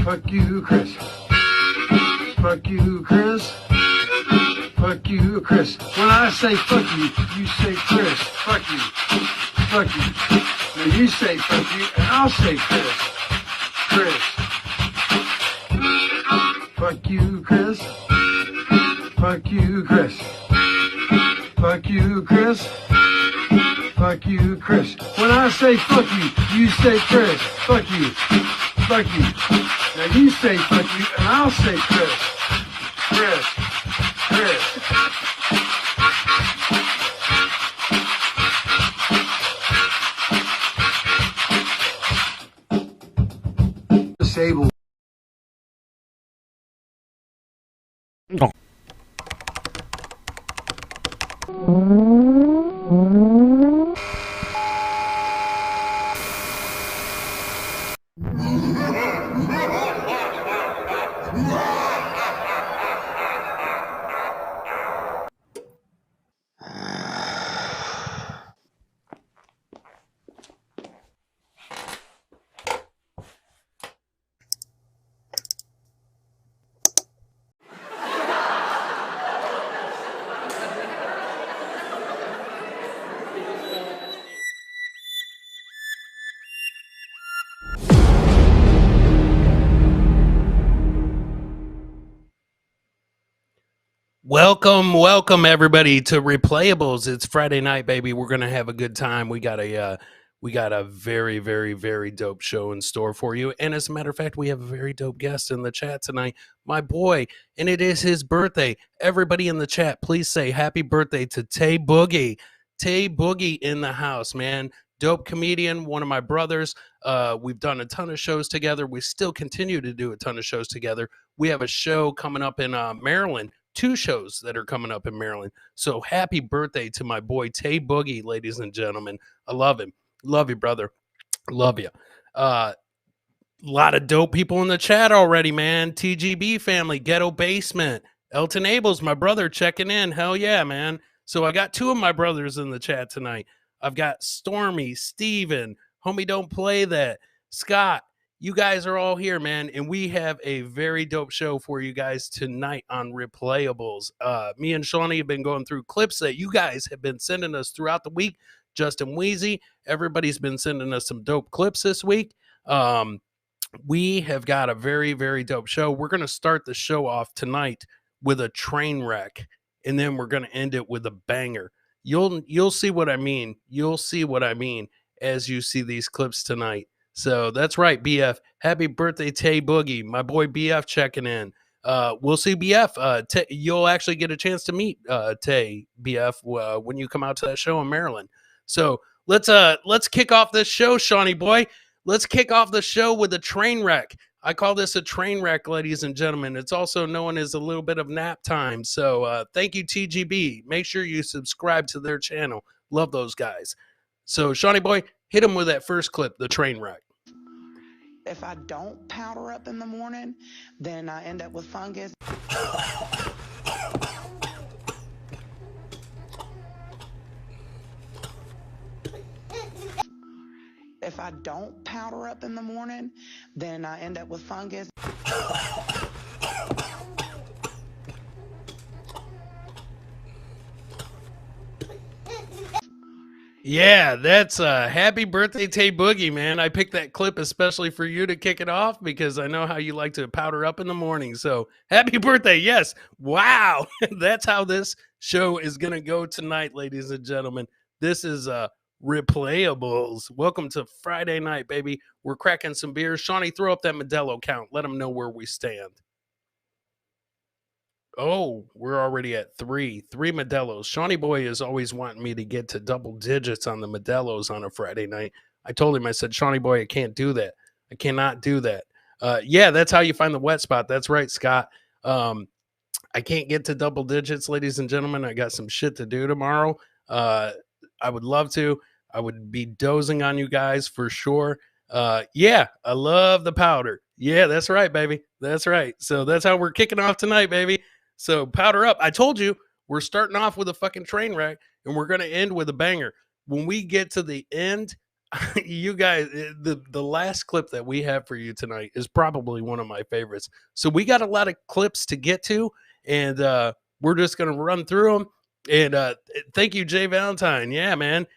Fuck you, Chris. Fuck you, Chris. Fuck you, Chris. When I say fuck you, you say Chris. Fuck you. Fuck you. Now you say fuck you, and I'll say Chris. Chris. Fuck you, Chris. Fuck you, Chris. Fuck you, Chris. Fuck you, Chris. When I say fuck you, you say Chris. Fuck you. Fuck you. Now you say fuck you, and I'll say Chris. Chris. Chris. Disabled. Oh. Welcome everybody to Replayables. It's Friday night, baby. We're gonna have a good time. We got a very dope show in store for you. And as a matter of fact, we have a very dope guest in the chat tonight, my boy, and it is his birthday. Everybody in the chat, please say happy birthday to Tay Boogie. Tay Boogie in the house, man. Dope comedian, one of my brothers. We've done a ton of shows together. We still continue to do a ton of shows together. We have a show coming up in Maryland. 2 shows that are coming up in Maryland. So happy birthday to my boy Tay Boogie, ladies and gentlemen. I love him. Love you, brother. Love you. A lot of dope people in the chat already, man. TGB family, Ghetto Basement. Elton Abels, my brother, checking in. Hell yeah, man. So I got 2 of my brothers in the chat tonight. I've got Stormy, Steven, Homie Don't Play That, Scott. You guys are all here, man, and we have a very dope show for you guys tonight on Replayables. Me and Shawnee have been going through clips that you guys have been sending us throughout the week. Justin Wheezy, everybody's been sending us some dope clips this week. We have got a very dope show. We're going to start the show off tonight with a train wreck, and then we're going to end it with a banger. You'll see what I mean. You'll see what I mean as you see these clips tonight. So that's right, BF. Happy birthday, Tay Boogie. My boy BF checking in. We'll see BF. You'll actually get a chance to meet Tay BF when you come out to that show in Maryland. So let's kick off this show, Shawnee boy. Let's kick off the show with a train wreck. I call this a train wreck, ladies and gentlemen. It's also known as a little bit of nap time. So thank you, TGB. Make sure you subscribe to their channel. Love those guys. So Shawnee boy, hit him with that first clip, the train wreck. If I don't powder up in the morning, then I end up with fungus. If I don't powder up in the morning, then I end up with fungus. Yeah, that's happy birthday, Tay Boogie, man. I picked that clip especially for you to kick it off because I know how you like to powder up in the morning. So happy birthday. Yes. Wow. That's how this show is going to go tonight, ladies and gentlemen. This is Replayables. Welcome to Friday night, baby. We're cracking some beers. Shawnee, throw up that Modelo count. Let them know where we stand. Oh, we're already at 3 Modelos. Shawnee boy is always wanting me to get to double digits on the Modelos on a Friday night. I told him, I said, Shawnee boy, I can't do that. I cannot do that. Yeah, that's how you find the wet spot. That's right, Scott. I can't get to double digits, ladies and gentlemen. I got some shit to do tomorrow. I would love to. I would be dozing on you guys for sure. Yeah, I love the powder. Yeah, that's right, baby. That's right. So that's how we're kicking off tonight, baby. So powder up. I told you we're starting off with a fucking train wreck and we're going to end with a banger. When we get to the end, You guys, the last clip that we have for you tonight is probably one of my favorites. So we got a lot of clips to get to, and we're just gonna run through them. And thank you, Jay Valentine. Yeah, man.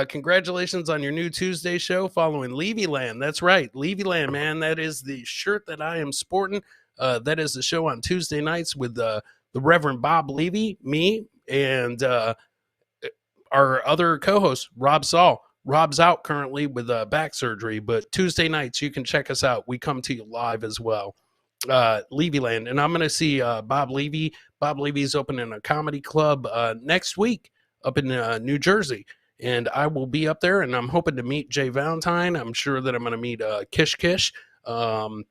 Congratulations on your new Tuesday show following Levyland. That's right, Levyland, man. That is the shirt that I am sporting. That is the show on Tuesday nights with the Reverend Bob Levy, me, and our other co-host, Rob Saul. Rob's out currently with back surgery, but Tuesday nights you can check us out. We come to you live as well. Levyland, and I'm going to see Bob Levy. Bob Levy's opening a comedy club next week up in New Jersey, and I will be up there, and I'm hoping to meet Jay Valentine. I'm sure that I'm going to meet Kish Kish. Zenhauser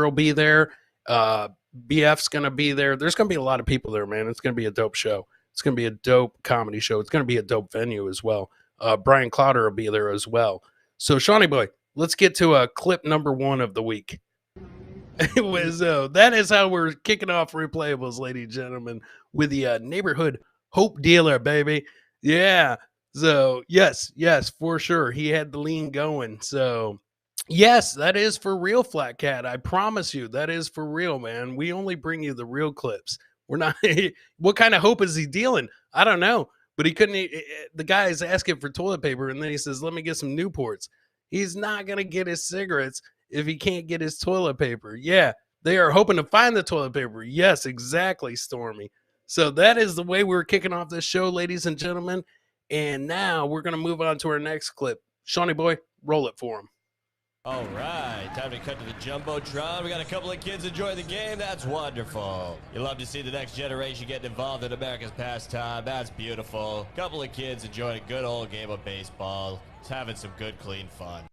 will be there. BF's going to be there. There's going to be a lot of people there, man. It's going to be a dope show. It's going to be a dope comedy show. It's going to be a dope venue as well. Brian Clowder will be there as well. So, Shawnee Boy, let's get to clip number 1 of the week. It was that is how we're kicking off Replayables, ladies and gentlemen, with the neighborhood hope dealer, baby. Yeah. So, yes, for sure. He had the lean going. So, yes, that is for real, Flat Cat. I promise you, that is for real, man. We only bring you the real clips. We're not. What kind of hope is he dealing? I don't know. But he couldn't. The guy is asking for toilet paper, and then he says, "Let me get some Newports." He's not gonna get his cigarettes if he can't get his toilet paper. Yeah, they are hoping to find the toilet paper. Yes, exactly, Stormy. So that is the way we're kicking off this show, ladies and gentlemen. And now we're gonna move on to our next clip. Shawnee Boy, roll it for him. All right, time to cut to the jumbotron. We got a couple of kids enjoying the game. That's wonderful. You love to see the next generation getting involved in America's pastime. That's beautiful. Couple of kids enjoying a good old game of baseball. Just having some good, clean fun.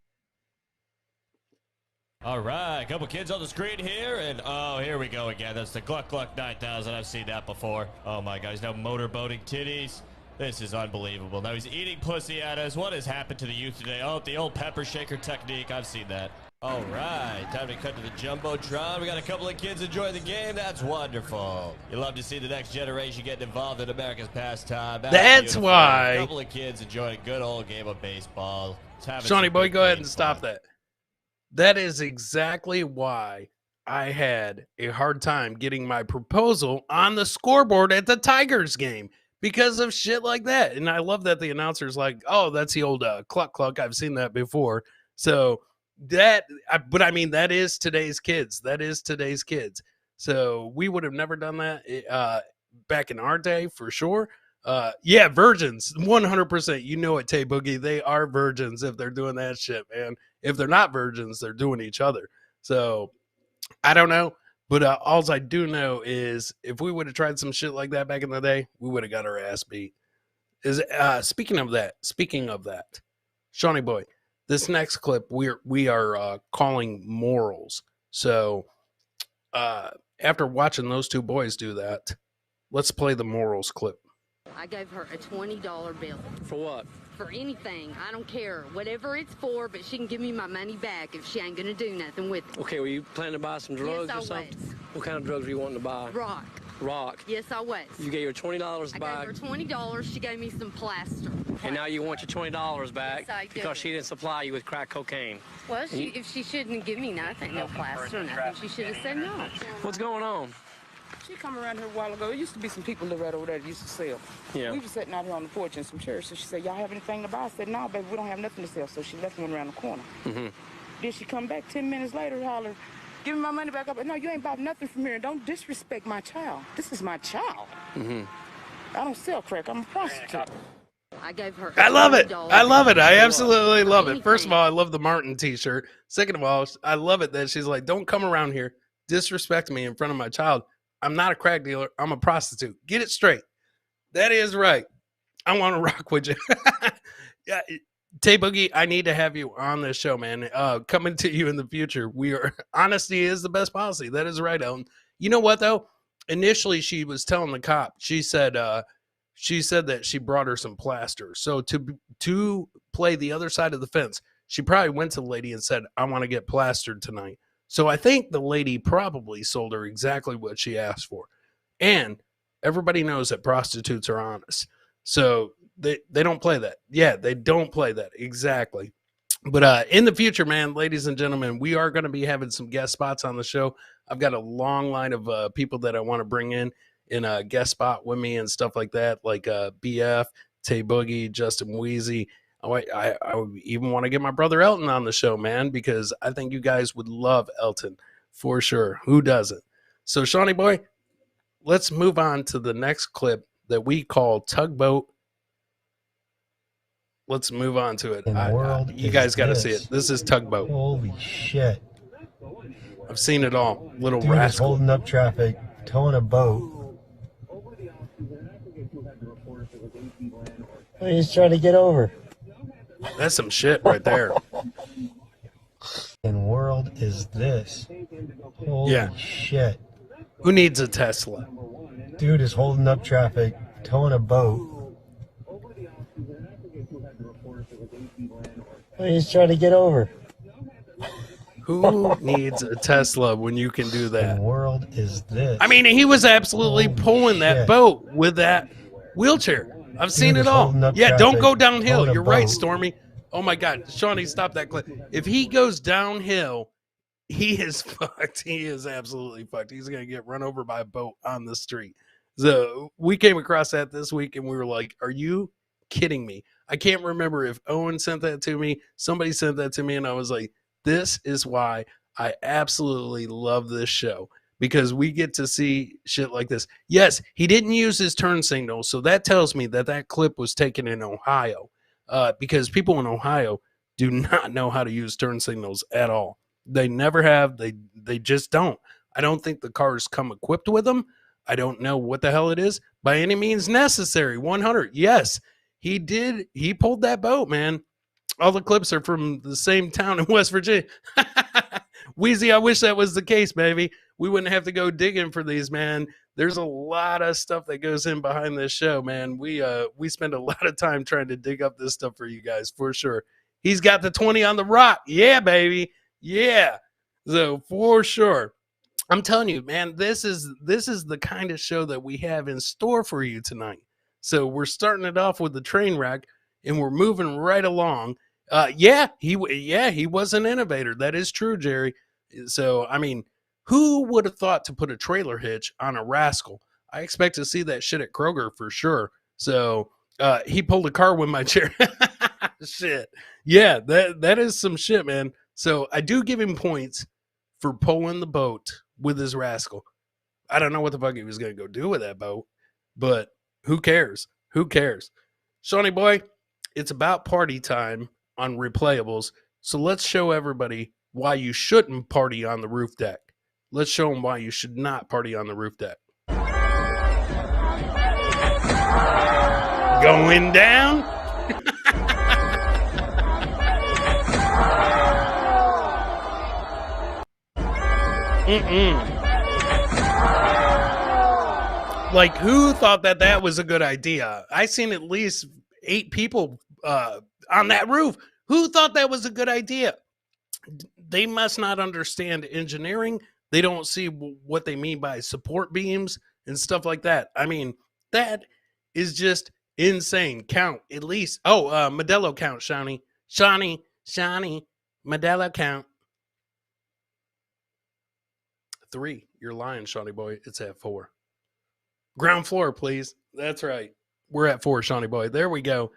All right, a couple kids on the screen here, and oh, here we go again. That's the Gluck Gluck 9000. I've seen that before. Oh my God, he's now motorboating titties. This is unbelievable. Now he's eating pussy at us. What has happened to the youth today? Oh, the old pepper shaker technique. I've seen that. All right, time to cut to the jumbotron. We got a couple of kids enjoying the game. That's wonderful. You love to see the next generation getting involved in America's pastime. That's beautiful. why. A couple of kids enjoying a good old game of baseball. Shawnee Boy, go ahead and stop that. That is exactly why I had a hard time getting my proposal on the scoreboard at the Tigers game. Because of shit like that. And I love that the announcer's like, oh, that's the old cluck cluck. I've seen that before. So that, but I mean, that is today's kids. That is today's kids. So we would have never done that back in our day for sure. Yeah, virgins, 100%. You know it, Tay Boogie. They are virgins if they're doing that shit, man. If they're not virgins, they're doing each other. So I don't know. But all I do know is if we would have tried some shit like that back in the day, we would have got our ass beat. Speaking of that, Shawnee Boy, this next clip we are calling morals. So after watching those two boys do that, let's play the morals clip. I gave her a $20 bill. For what? For anything. I don't care. Whatever it's for, but she can give me my money back if she ain't gonna do nothing with it. Okay, were you planning to buy some drugs Yes, I or something? was. What kind of drugs were you wanting to buy? Rock. Rock. Yes, I was. You gave her $20 to I buy, gave her $20. She gave me some plaster. and now you want your $20 back Yes, I do. because she didn't supply you with crack cocaine. Well, if she shouldn't give me nothing, no plaster or nothing, she should have said no. What's going on? She come around here a while ago. It used to be some people that right over there that used to sell. Yeah. We were sitting out here on the porch in some chairs. So she said, y'all have anything to buy? I said, no, baby, we don't have nothing to sell. So she left one around the corner. Mm-hmm. Then she come back 10 minutes later, holler, give me my money back up. No, you ain't bought nothing from here. Don't disrespect my child. This is my child. Mm-hmm. I don't sell crack. I'm a prostitute. I gave her. I love it. I love it. I absolutely love it. Anything. First of all, I love the Martin t-shirt. Second of all, I love it that she's like, don't come around here, disrespect me in front of my child. I'm not a crack dealer. I'm a prostitute. Get it straight. That is right. I want to rock with you. Yeah, Tay Boogie, I need to have you on this show, man. Coming to you in the future. Honesty is the best policy. That is right, Ellen. You know what though? Initially, she was telling the cop. She said that she brought her some plaster. So to play the other side of the fence, she probably went to the lady and said, "I want to get plastered tonight." So I think the lady probably sold her exactly what she asked for. And everybody knows that prostitutes are honest. So They don't play that. Yeah, they don't play that. Exactly. But in the future, man, ladies and gentlemen, we are going to be having some guest spots on the show. I've got a long line of people that I want to bring in a guest spot with me and stuff like that, like BF, Tay Boogie, Justin Weezy. I even want to get my brother Elton on the show, man, because I think you guys would love Elton for sure. Who doesn't? So, Shawnee boy, let's move on to the next clip that we call Tugboat. Let's move on to it. You guys got to see it. This is Tugboat. Holy shit. I've seen it all. Little Dude is rascal. holding up traffic, towing a boat. He's trying to get over. That's some shit right there. In world is this? Holy shit. Who needs a Tesla? Dude is holding up traffic, towing a boat. He's trying to get over. Who needs a Tesla when you can do that? In world is this? I mean, he was absolutely pulling that boat with that wheelchair. I've seen it all. Yeah, don't go downhill. You're right, Stormy. Oh my God, Shawnee, stop that clip. If he goes downhill, he is fucked. He is absolutely fucked. He's gonna get run over by a boat on the street. So we came across that this week, and we were like, "Are you kidding me?" I can't remember if Owen sent that to me. Somebody sent that to me, and I was like, "This is why I absolutely love this show." Because we get to see shit like this. Yes, he didn't use his turn signal, so that tells me that that clip was taken in Ohio. Because people in Ohio do not know how to use turn signals at all. They never have. They just don't. I don't think the cars come equipped with them. I don't know what the hell it is. By any means necessary. 100. Yes, he did. He pulled that boat, man. All the clips are from the same town in West Virginia. Wheezy, I wish that was the case, baby. We wouldn't have to go digging for these, man. There's a lot of stuff that goes in behind this show, man. We spend a lot of time trying to dig up this stuff for you guys, for sure. He's got the 20 on the rock. Yeah, baby. Yeah. So for sure. I'm telling you, man, this is the kind of show that we have in store for you tonight. So we're starting it off with the train wreck, and we're moving right along. He was an innovator. That is true, Jerry. So, I mean, who would have thought to put a trailer hitch on a rascal? I expect to see that shit at Cougar for sure. So, he pulled a car with my chair. Shit. Yeah, that is some shit, man. So, I do give him points for pulling the boat with his rascal. I don't know what the fuck he was going to go do with that boat, but who cares? Who cares? Shawnee boy, it's about party time on Replayables. So let's show everybody why you shouldn't party on the roof deck. Let's show them why you should not party on the roof deck. Going down. Like, who thought that was a good idea? I seen at least 8 people on that roof. Who thought that was a good idea? They must not understand engineering. They don't see what they mean by support beams and stuff like that. I mean, that is just insane. Count at least. Oh, Modelo count, Shawnee, Modelo count. 3. You're lying, Shawnee boy. It's at 4. Ground floor, please. That's right. We're at 4, Shawnee boy. There we go.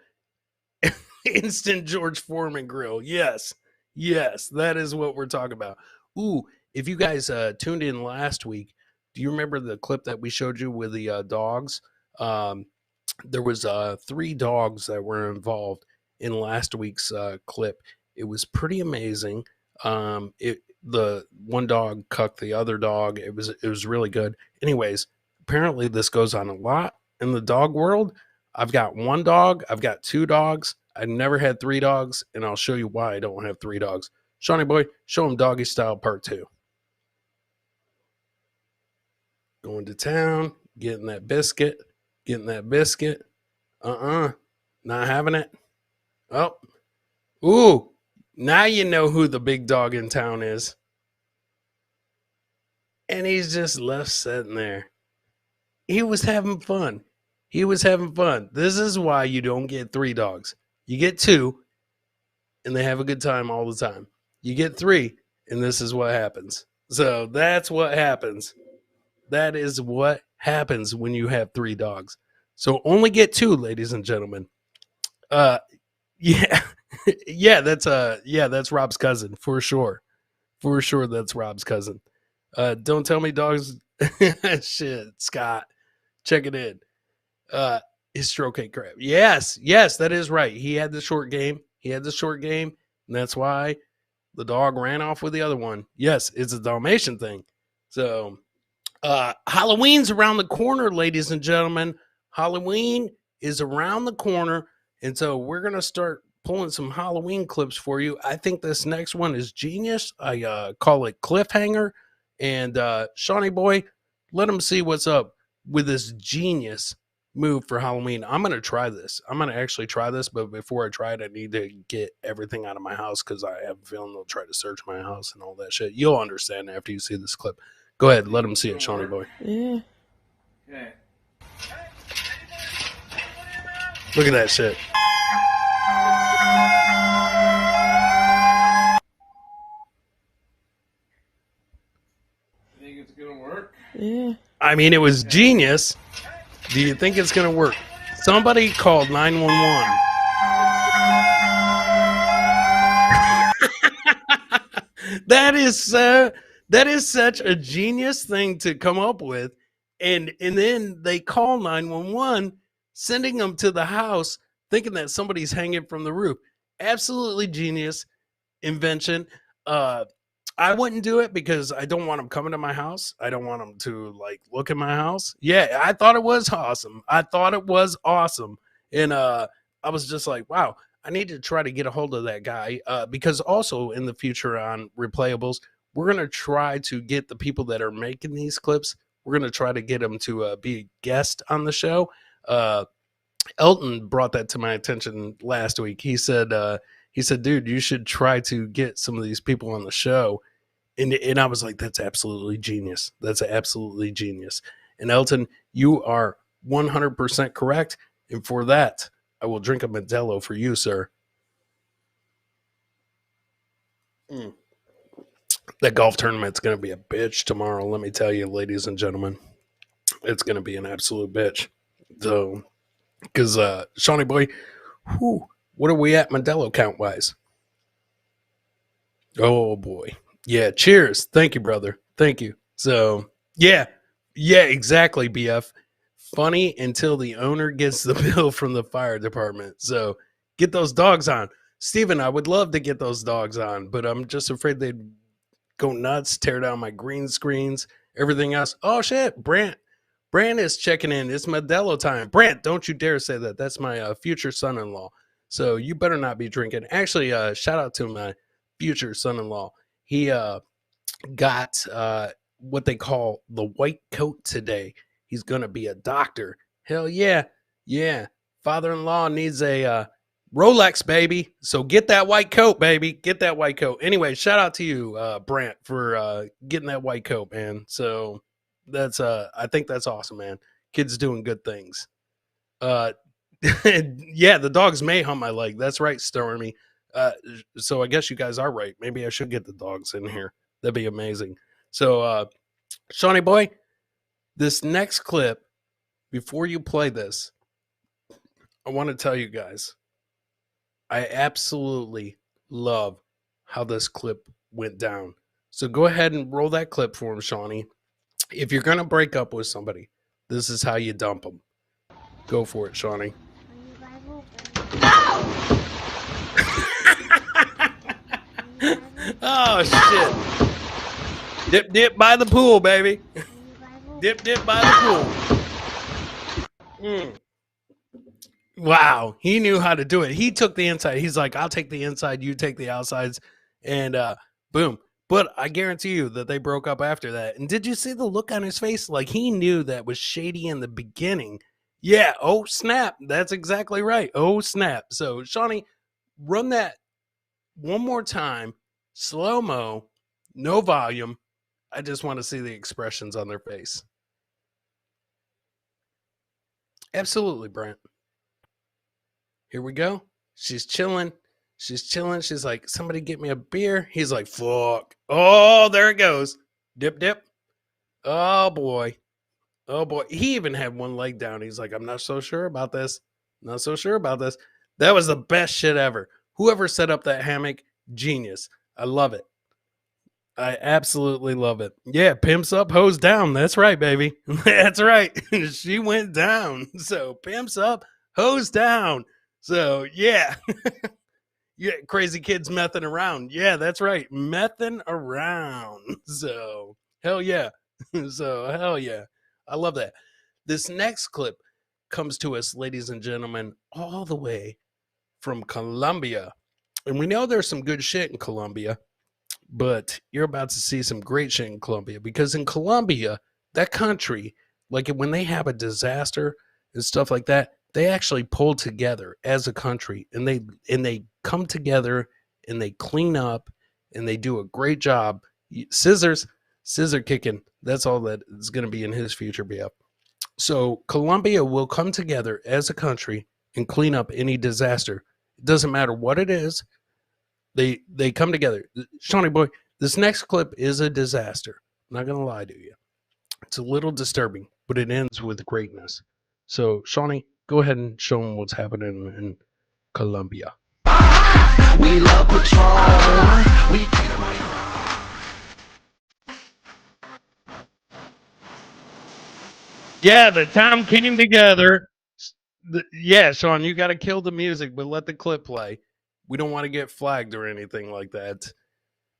Instant George Foreman grill. Yes. Yes, that is what we're talking about. Ooh, if you guys tuned in last week, do you remember the clip that we showed you with the dogs? There was 3 dogs that were involved in last week's clip. It was pretty amazing. The one dog cucked the other dog. It was really good. Anyways, apparently this goes on a lot in the dog world. I've got 1 dog. I've got 2 dogs. I never had 3 dogs, and I'll show you why I don't have 3 dogs. Shawnee boy, show him doggy style part 2. Going to town, getting that biscuit. Not having it. Oh. Ooh. Now you know who the big dog in town is. And he's just left sitting there. He was having fun. He was having fun. This is why you don't get 3 dogs. You get 2, and they have a good time all the time. You get 3, and this is what happens. So that's what happens. That is what happens when you have 3 dogs. So only get 2, ladies and gentlemen. Yeah. That's Rob's cousin for sure. For sure that's Rob's cousin. Don't tell me dogs. Shit, Scott. Check it in. His stroke ain't crap. Yes, that is right. He had the short game. And that's why the dog ran off with the other one. Yes, it's a Dalmatian thing. So Halloween's around the corner, ladies and gentlemen. Halloween is around the corner. And so we're going to start pulling some Halloween clips for you. I think this next one is genius. I call it Cliffhanger. And Shawnee boy, let him see what's up with this genius move for Halloween. I'm going to try this. I'm going to actually try this. But before I try it, I need to get everything out of my house because I have a feeling they'll try to search my house and all that shit. You'll understand after you see this clip. Go ahead. Let him see it, Shawnee boy. Yeah. Okay. Look at that shit. Think it's gonna work? Yeah. I mean, it was genius. Do you think it's going to work? Somebody called 911. That is such a genius thing to come up with. And then they call 911, sending them to the house, thinking that somebody's hanging from the roof. Absolutely genius invention. I wouldn't do it because I don't want them coming to my house. I don't want them to like look at my house. Yeah, I thought it was awesome. And I was just like, wow, I need to try to get a hold of that guy because also in the future on Replayables, we're going to try to get the people that are making these clips. We're going to try to get them to be a guest on the show. Elton brought that to my attention last week. He said, dude, you should try to get some of these people on the show. And I was like, that's absolutely genius. And Elton, you are 100% correct. And for that, I will drink a Modelo for you, sir. That golf tournament's going to be a bitch tomorrow. Let me tell you, ladies and gentlemen, it's going to be an absolute bitch. So, because Shawnee boy, what are we at Modelo count wise? Oh boy. Yeah. Cheers. Thank you, brother. Thank you. So yeah, exactly. BF. Funny until the owner gets the bill from the fire department. So get those dogs on. Steven, I would love to get those dogs on, but I'm just afraid they'd go nuts, tear down my green screens, everything else. Oh shit. Brant is checking in. It's Modelo time. Brant, don't you dare say that. That's my future son-in-law. So you better not be drinking. Actually, shout out to my future son-in-law. He got what they call the white coat today. He's going to be a doctor. Hell yeah. Yeah. Father-in-law needs a Rolex, baby. So get that white coat, baby. Get that white coat. Anyway, shout out to you, Brant, for getting that white coat, man. So that's I think that's awesome, man. Kids doing good things. Yeah, the dogs may hump my leg. That's right, Stormy. So I guess you guys are right. Maybe I should get the dogs in here. That'd be amazing. So Shawnee boy, this next clip, before you play this, I want to tell you guys, I absolutely love how this clip went down. So go ahead and roll that clip for him, Shawnee. If you're going to break up with somebody, this is how you dump them. Go for it, Shawnee. Oh, shit. Dip by the pool, baby. Dip by the pool. Wow. He knew how to do it. He took the inside. He's like, I'll take the inside. You take the outsides. And boom. But I guarantee you that they broke up after that. And did you see the look on his face? Like he knew that was shady in the beginning. Yeah. Oh, snap. That's exactly right. Oh, snap. So, Shawnee, run that one more time. Slow-mo. No volume. I just want to see the expressions on their face. Absolutely, Brent. Here we go. She's chilling. She's chilling. She's like, somebody get me a beer. He's like, fuck. Oh, there it goes. Dip, dip. Oh, boy. Oh, boy. He even had one leg down. He's like, I'm not so sure about this. Not so sure about this. That was the best shit ever. Whoever set up that hammock, genius. I love it. I absolutely love it. Yeah, pimps up, hoes down. That's right, baby. That's right. She went down. So pimps up, hoes down. So yeah. Yeah, crazy kids messing around. Yeah, that's right. Messing around. So hell yeah. So hell yeah. I love that. This next clip comes to us, ladies and gentlemen, all the way from Colombia. And we know there's some good shit in Colombia, but you're about to see some great shit in Colombia, because in Colombia, that country, like when they have a disaster and stuff like that, they actually pull together as a country, and they come together and they clean up and they do a great job. Scissor kicking. That's all that is going to be in his future, BF. So Colombia will come together as a country and clean up any disaster. It doesn't matter what it is. They come together. Shawnee boy, this next clip is a disaster. I'm not going to lie to you. It's a little disturbing, but it ends with greatness. So, Shawnee, go ahead and show them what's happening in Colombia. We love Patron. We Yeah, the town came together. Yeah, Sean, you got to kill the music, but let the clip play. We don't want to get flagged or anything like that.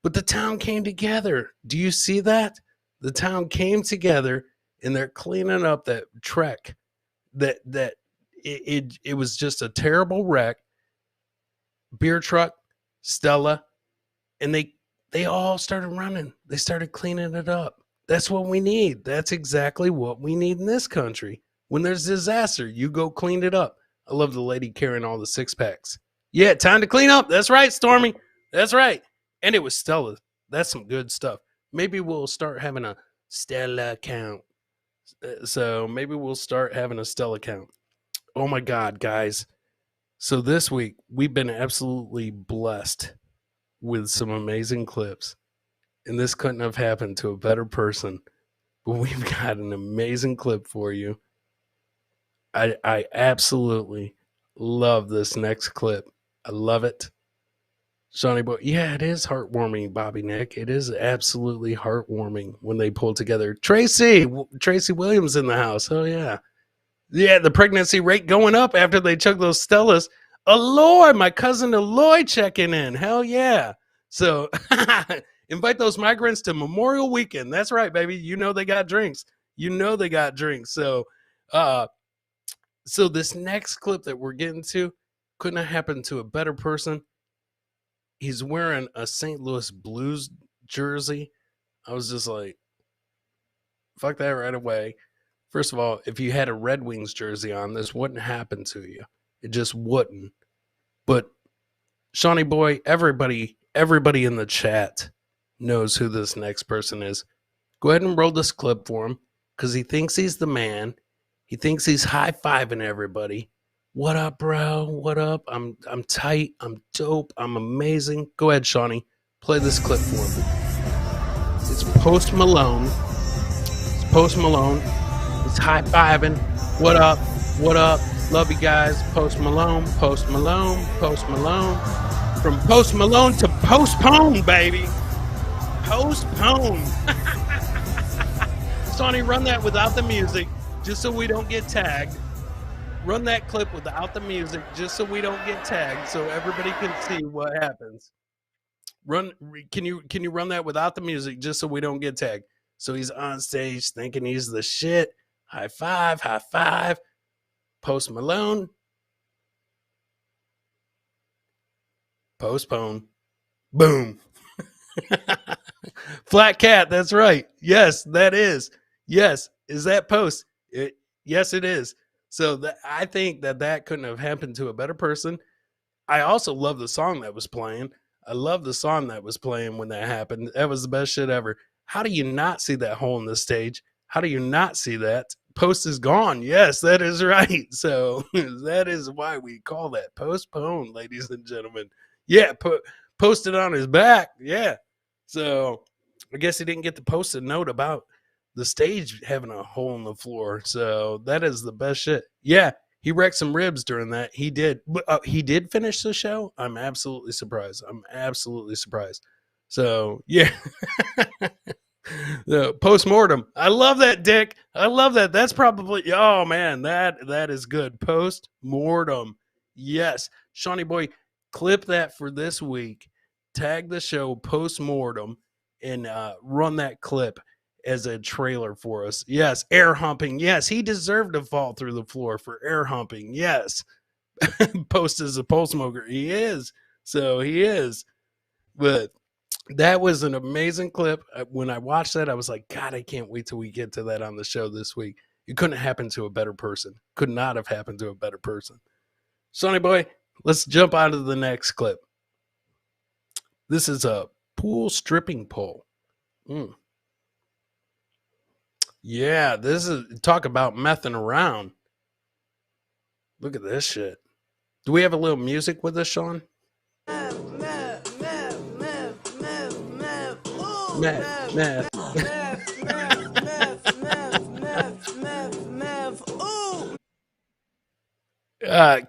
But the town came together. Do you see that? The town came together and they're cleaning up that trek. It was just a terrible wreck. Beer truck, Stella, and they all started running. They started cleaning it up. That's what we need. That's exactly what we need in this country. When there's disaster, you go clean it up. I love the lady carrying all the six packs. Yeah, time to clean up. That's right, Stormy. That's right. And it was Stella. That's some good stuff. Maybe we'll start having a Stella count. So maybe we'll start having a Stella count. Oh my God, guys. So this week, we've been absolutely blessed with some amazing clips. And this couldn't have happened to a better person. But we've got an amazing clip for you. I absolutely love this next clip. I love it. Shawnee boy, yeah, it is heartwarming, Bobby Nick. It is absolutely heartwarming when they pull together. Tracy Williams in the house. Oh, yeah. Yeah, the pregnancy rate going up after they chug those Stellas. Aloy, my cousin Aloy checking in. Hell yeah. So invite those migrants to Memorial Weekend. That's right, baby. You know they got drinks. So this next clip that we're getting to couldn't have happened to a better person. He's wearing a St. Louis Blues jersey. I was just like, fuck that right away. First of all, if you had a Red Wings jersey on, this wouldn't happen to you. It just wouldn't. But Shawnee boy, everybody in the chat knows who this next person is. Go ahead and roll this clip for him, because he thinks he's the man. He thinks he's high-fiving everybody. What up, bro? What up? I'm tight. I'm dope. I'm amazing. Go ahead, Shawnee. Play this clip for him. It's Post Malone. He's high-fiving. What up? What up? Love you guys. Post Malone. From Post Malone to postpone, baby. Postpone. Sonny, run that without the music, just so we don't get tagged. Run that clip without the music, just so we don't get tagged, so everybody can see what happens. Can you run that without the music, just so we don't get tagged? So he's on stage thinking he's the shit. High five. Post Malone. Postpone. Boom. Flat cat, that's right. Yes, that is. Yes, is that Post? Yes, it is. So I think that couldn't have happened to a better person. I also love the song that was playing. I love the song that was playing when that happened. That was the best shit ever. How do you not see that hole in the stage? How do you not see that? post is gone. Yes, that is right. So that is why we call that postpone, ladies and gentlemen. Yeah, posted on his back. Yeah. So I guess he didn't get the post-it note about the stage having a hole in the floor. So that is the best shit. Yeah, he wrecked some ribs during that. He did. He did finish the show. I'm absolutely surprised. So yeah. The post-mortem. I love that, Dick. I love that. That's probably, oh man, that is good. Post-mortem. Yes. Shawnee boy, clip that for this week. Tag the show post-mortem and run that clip as a trailer for us. Yes. Air humping. Yes. He deserved to fall through the floor for air humping. Yes. Post is a pole smoker. He is. So he is. But that was an amazing clip. When I watched that, I was like, God, I can't wait till we get to that on the show this week. It couldn't happen to a better person. Could not have happened to a better person. Sonny boy, let's jump on to the next clip. This is a pool stripping pole. Yeah, this is, talk about messing around. Look at this shit. Do we have a little music with us, Sean? Math.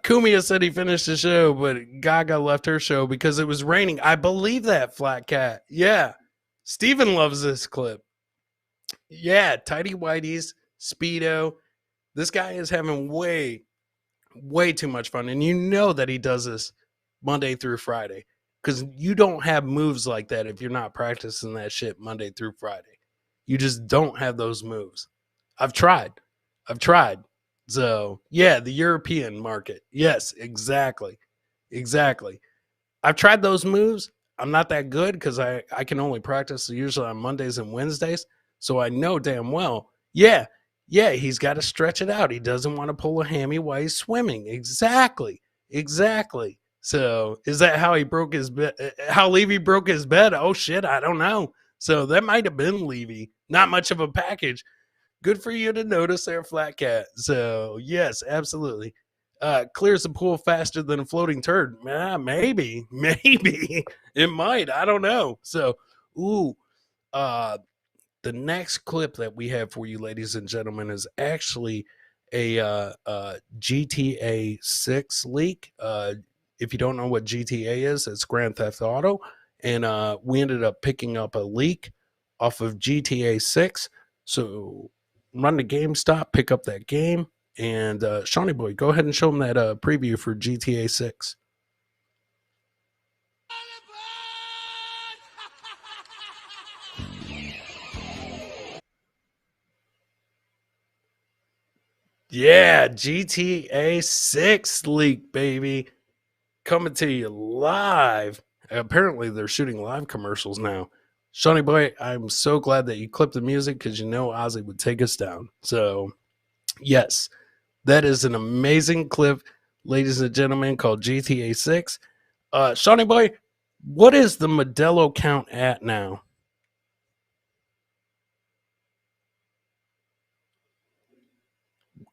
Kumia said he finished the show, but Gaga left her show because it was raining. I believe that, Flat Cat. Yeah. Steven loves this clip. Yeah, tidy whities, Speedo. This guy is having way too much fun. And you know that he does this Monday through Friday. Because you don't have moves like that if you're not practicing that shit Monday through Friday. You just don't have those moves. I've tried. So, yeah, the European market. Yes, exactly. I've tried those moves. I'm not that good because I can only practice usually on Mondays and Wednesdays. So I know damn well, yeah, he's got to stretch it out. He doesn't want to pull a hammy while he's swimming. Exactly. So is that how he broke his bed? How Levy broke his bed? Oh shit, I don't know. So that might have been Levy. Not much of a package. Good for you to notice there, Flat Cat. So yes, absolutely. Clears the pool faster than a floating turd. Maybe it might. I don't know. So, the next clip that we have for you, ladies and gentlemen, is actually a GTA 6 leak. If you don't know what GTA is, it's Grand Theft Auto. And we ended up picking up a leak off of GTA 6. So run to GameStop, pick up that game. And Shawnee boy, go ahead and show them that preview for GTA 6. Yeah, GTA 6 leak, baby. Coming to you live. Apparently, they're shooting live commercials now. Shawnee boy, I'm so glad that you clipped the music because you know Ozzy would take us down. So, yes, that is an amazing clip, ladies and gentlemen, called GTA 6. Shawnee boy, what is the Modelo count at now?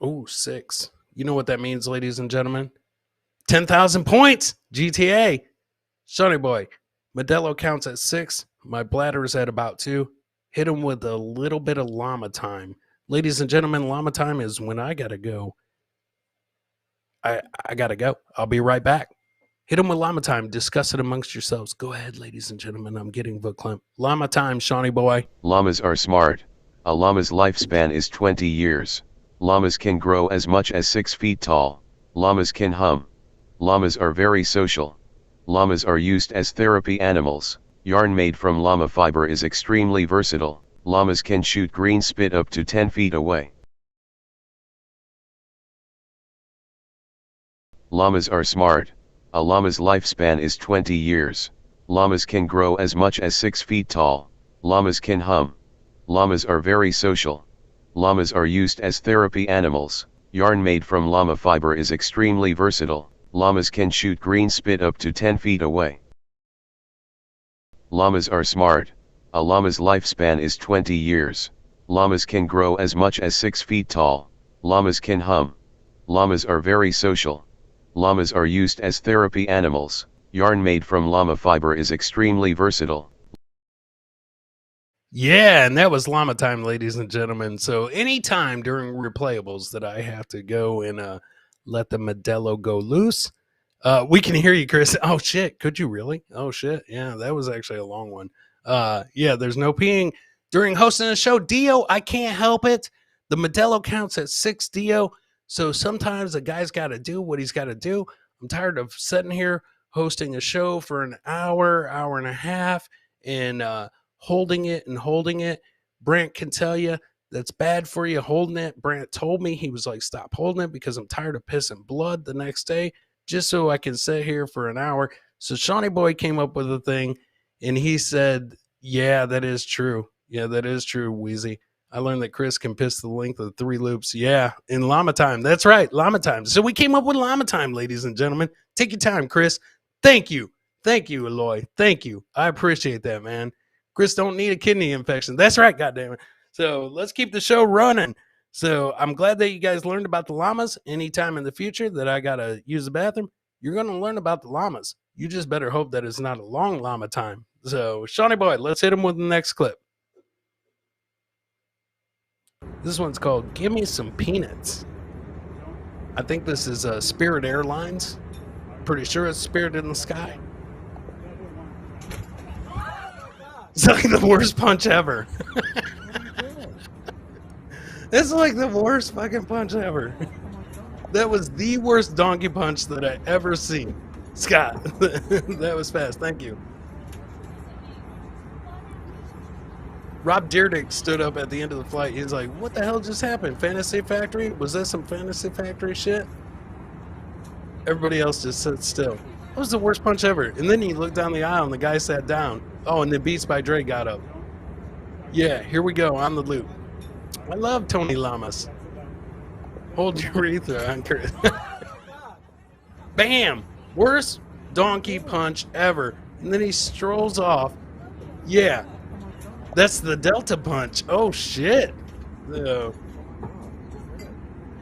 Oh, 6. You know what that means, ladies and gentlemen? 10,000 points, GTA. Shawnee boy, Modelo counts at 6. My bladder is at about 2. Hit him with a little bit of llama time. Ladies and gentlemen, llama time is when I got to go. I got to go. I'll be right back. Hit him with llama time. Discuss it amongst yourselves. Go ahead, ladies and gentlemen. I'm getting verklempt. Llama time, Shawnee boy. Llamas are smart. A llama's lifespan is 20 years. Llamas can grow as much as 6 feet tall. Llamas can hum. Llamas are very social. Llamas are used as therapy animals. Yarn made from llama fiber is extremely versatile. Llamas can shoot green spit up to 10 feet away. Llamas are smart. A llama's lifespan is 20 years. Llamas can grow as much as 6 feet tall. Llamas can hum. Llamas are very social. Llamas are used as therapy animals. Yarn made from llama fiber is extremely versatile. Llamas can shoot green spit up to 10 feet away. Llamas are smart. A llama's lifespan is 20 years. Llamas can grow as much as 6 feet tall. Llamas can hum. Llamas are very social. Llamas are used as therapy animals. Yarn made from llama fiber is extremely versatile. Yeah, and that was llama time, ladies and gentlemen. So anytime during replayables that I have to go and let the Modelo go loose, we can hear you, Chris. Oh shit, could you really? Oh shit, yeah, that was actually a long one. Yeah, there's no peeing during hosting a show. Dio, I can't help it. The Modelo counts at 6 Dio, so sometimes a guy's got to do what he's got to do. I'm tired of sitting here hosting a show for an hour, hour and a half, and holding it. Brant can tell you that's bad for you holding it. Brant told me, he was like, stop holding it because I'm tired of pissing blood the next day just so I can sit here for an hour. So Shawnee Boy came up with a thing and he said, yeah, that is true. Yeah, that is true, Wheezy. I learned that Chris can piss the length of 3 loops. Yeah, in llama time. That's right, llama time. So we came up with llama time, ladies and gentlemen. Take your time, Chris. Thank you. Thank you, Eloy. Thank you. I appreciate that, man. Chris don't need a kidney infection. That's right, goddammit. So let's keep the show running. So I'm glad that you guys learned about the llamas. Anytime in the future that I got to use the bathroom, you're going to learn about the llamas. You just better hope that it's not a long llama time. So, Shawnee Boy, let's hit him with the next clip. This one's called Give Me Some Peanuts. I think this is Spirit Airlines. Pretty sure it's Spirit in the Sky. It's like the worst punch ever. It's like the worst fucking punch ever. That was the worst donkey punch that I ever seen. Scott, that was fast. Thank you. Rob Dyrdek stood up at the end of the flight. He's like, what the hell just happened? Fantasy Factory? Was that some Fantasy Factory shit? Everybody else just sat still. That was the worst punch ever. And then he looked down the aisle and the guy sat down. Oh, and then Beats by Dre got up. Yeah, here we go on the loop. I love Tony Lamas. Hold your urethra on Chris. Bam! Worst donkey punch ever. And then he strolls off. Yeah. That's the Delta punch. Oh, shit. So,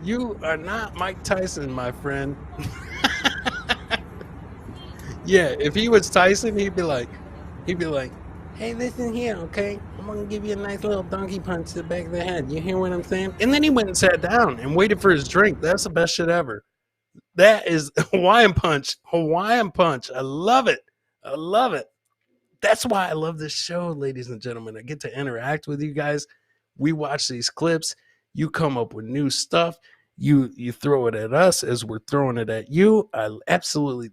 you are not Mike Tyson, my friend. Yeah, if he was Tyson, he'd be like, hey, listen here, okay? I'm going to give you a nice little donkey punch to the back of the head. You hear what I'm saying? And then he went and sat down and waited for his drink. That's the best shit ever. That is Hawaiian punch. Hawaiian punch. I love it. I love it. That's why I love this show, ladies and gentlemen. I get to interact with you guys. We watch these clips. You come up with new stuff. You throw it at us as we're throwing it at you.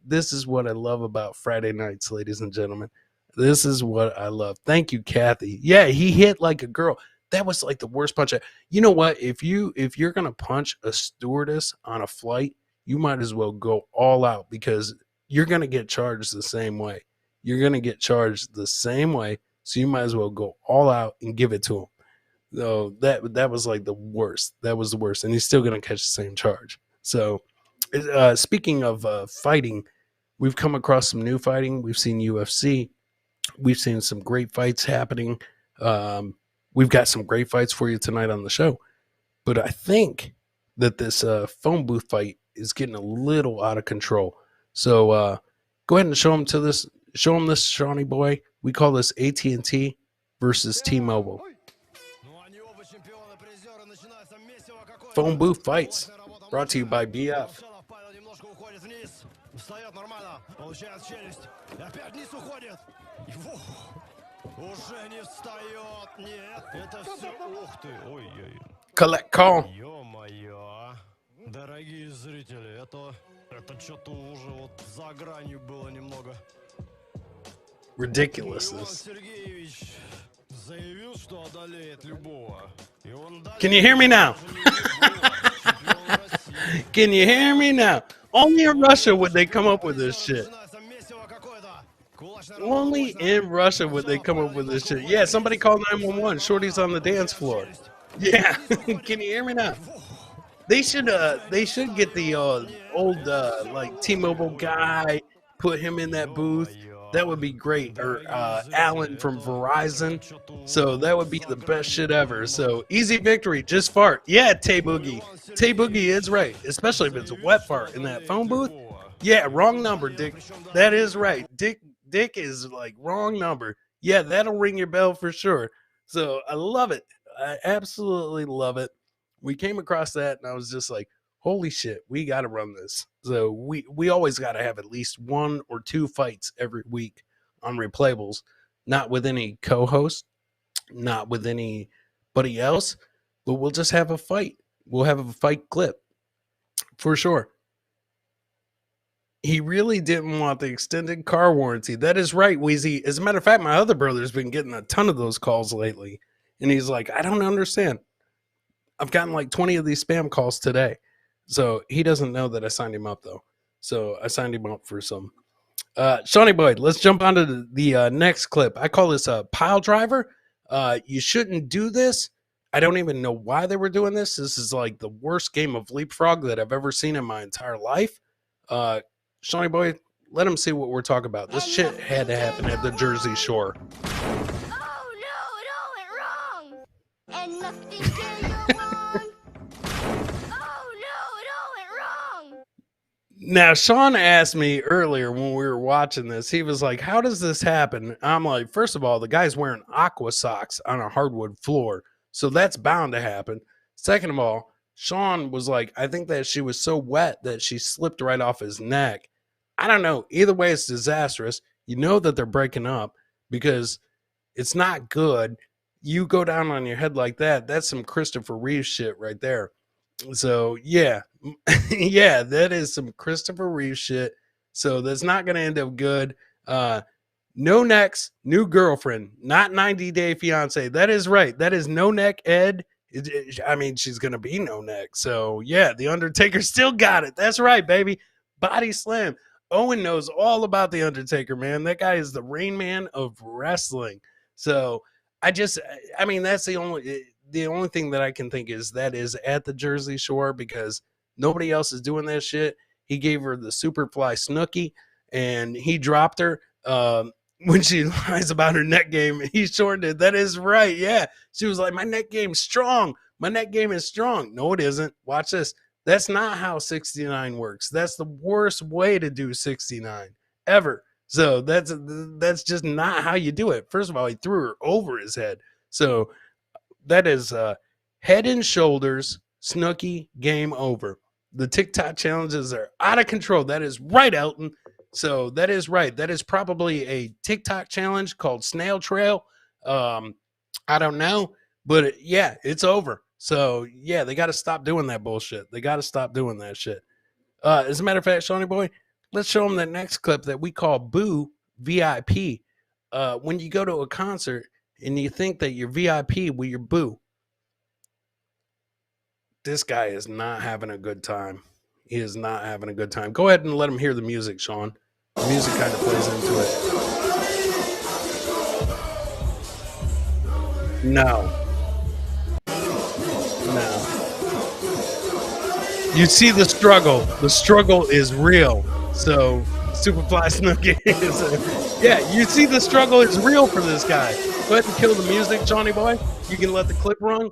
This is what I love about Friday nights, ladies and gentlemen. This is what I love. Thank you, Kathy. Yeah, he hit like a girl. That was like the worst punch. You know what? If you're gonna punch a stewardess on a flight, you might as well go all out because you're gonna get charged the same way. You're gonna get charged the same way, so you might as well go all out and give it to him. So that was like the worst. That was the worst, and he's still gonna catch the same charge. So, speaking of fighting, we've come across some new fighting. We've seen UFC. We've seen some great fights happening. We've got some great fights for you tonight on the show. But I think that this phone booth fight is getting a little out of control. So go ahead and show him this, Shawnee Boy. We call this AT&T versus T-Mobile. Phone booth fights brought to you by BF. Встает нормально, получает челюсть, и опять вниз уходит. Уже не встает. Нет, это все. Ух ты, ой-ой. Collect call. Ё-моё. Дорогие зрители, это что-то уже вот за гранью было немного. Ridiculousness. Сергеевич заявил, что одолеет любого. Can you hear me now? Can you hear me now? Only in Russia would they come up with this shit. Only in Russia would they come up with this shit. Yeah, somebody called 911. Shorty's on the dance floor. Yeah, can you hear me now? They should get the old like T-Mobile guy, put him in that booth, That would be great. Or Alan from Verizon. So that would be the best shit ever. So easy victory, just fart. Yeah, Tay Boogie. Tay Boogie is right, especially if it's a wet fart in that phone booth. Yeah, wrong number, Dick. That is right. Dick is like wrong number. Yeah, that'll ring your bell for sure. So I love it. I absolutely love it. We came across that and I was just like, holy shit, we got to run this. So we always got to have at least 1 or 2 fights every week on Replayables, not with any co-host, not with anybody else, but we'll just have a fight. We'll have a fight clip for sure. He really didn't want the extended car warranty. That is right, Wheezy. As a matter of fact, my other brother's been getting a ton of those calls lately. And he's like, I don't understand. I've gotten like 20 of these spam calls today. So he doesn't know that I signed him up, though. So I signed him up for some. Shawnee Boy, let's jump on to the next clip. I call this a pile driver. You shouldn't do this. I don't even know why they were doing this. This is like the worst game of leapfrog that I've ever seen in my entire life. Shawnee Boy, let him see what we're talking about. This shit had to happen at the Jersey Shore. Oh no, it all went wrong. And nothing can go wrong. Oh no, it all went wrong. Now, Sean asked me earlier when we were watching this, he was like, how does this happen? I'm like, first of all, the guy's wearing aqua socks on a hardwood floor. So that's bound to happen. Second of all, Sean was like, I think that she was so wet that she slipped right off his neck. I don't know. Either way, it's disastrous. You know that they're breaking up because it's not good. You go down on your head like that. That's some Christopher Reeve shit right there. So, yeah. Yeah, that is some Christopher Reeve shit. So that's not going to end up good. No necks, new girlfriend, not 90 Day Fiance. That is right. That is no neck Ed. I mean, she's going to be no neck. So, yeah, The Undertaker still got it. That's right, baby. Body slam. Owen knows all about The Undertaker, man. That guy is the Rain Man of wrestling. So, I mean, that's the only thing that I can think is that is at the Jersey Shore because nobody else is doing that shit. He gave her the Superfly Snooki, and he dropped her when she lies about her neck game. He shortened it. That is right. Yeah. She was like, my neck game's strong. My neck game is strong. No, it isn't. Watch this. That's not how 69 works. That's the worst way to do 69 ever. So that's just not how you do it. First of all, he threw her over his head. So that is head and shoulders, Snooki, game over. The TikTok challenges are out of control. That is right, Elton. So that is right. That is probably a TikTok challenge called Snail Trail. I don't know, but yeah, it's over. So yeah, they got to stop doing that bullshit. They got to stop doing that shit. As a matter of fact, Shawnee Boy, let's show them that next clip that we call Boo VIP. When you go to a concert and you think that you're VIP with your boo, this guy is not having a good time. He is not having a good time. Go ahead and let him hear the music, Sean. The music kind of plays into it. No. You see the struggle. The struggle is real. So, Superfly Snooki is yeah, you see the struggle is real for this guy. Go ahead and kill the music, Johnny Boy. You can let the clip run.